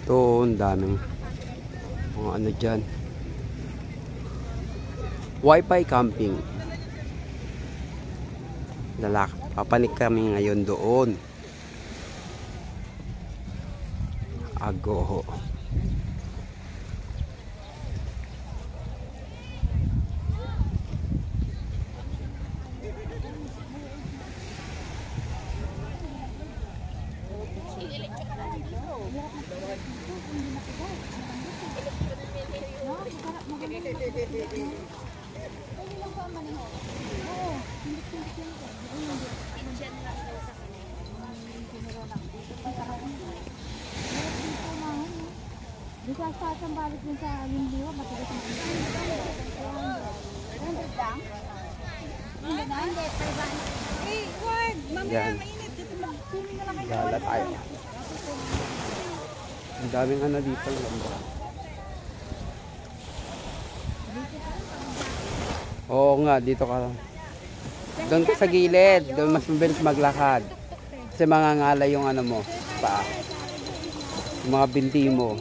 Ito, ang daming mga ano dyan. Wi-Fi camping. Papanik kami ngayon doon. Agoho. Di sa sasang balik din sa Limbiwa, matigas ang hindi lang? Hindi na? Hindi, paliban. Eh, wag! Mamaya mainit. Dito mag-swimming na lang kayo. Gala tayo. Ang daming ano dito. Oo nga, dito ka lang. Doon ka sa gilid. Doon mas mabilis maglakad. Kasi mangangala yung ano mo. Pa. Yung mga binti mo.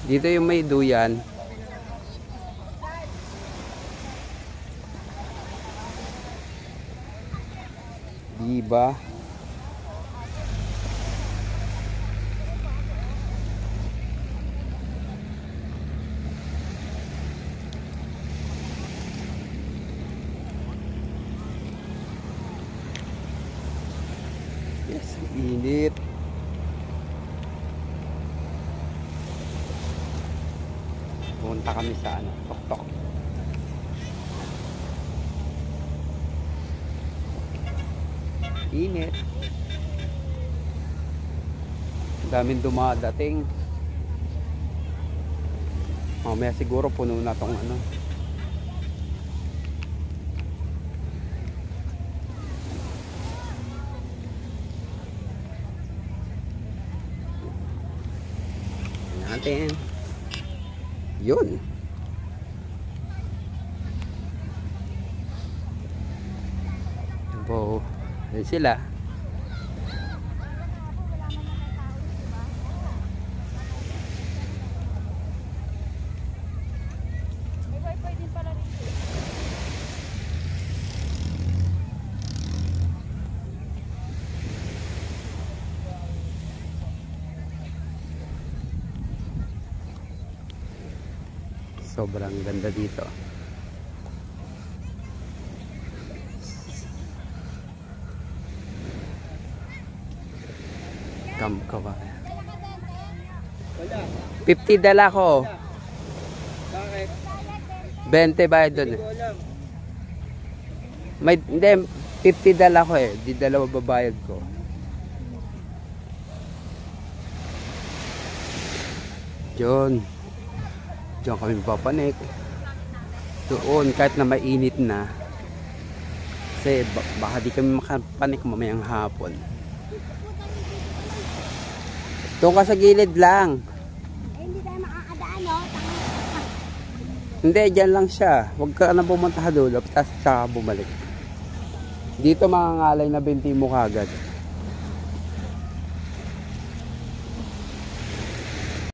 Dito yung may duyan. Diba? Yes, init. Punta kami sa ano, Tok-Tok. Init. Daming dumadating. Mamaya siguro puno na tong ano. Natin. Yun. Po, ayun sila. May wifi din pala rin. Sobrang ganda dito. Camp Kawayan. 50 dala ko. Bakit? 20 bayad doon. May hindi 50 dala ko eh. Di dalawa babayad ko. Diyan. Diyan kami papanik. Doon kahit na mainit na. Kasi baka di kami makapanik mamayang hapon. Doon ka sa gilid lang. Eh, hindi tayo makakadaan, no? Hindi, dyan lang siya. Huwag ka na pumunta doon. Tapos saka bumalik. Dito mangangalay na binti mo kagad.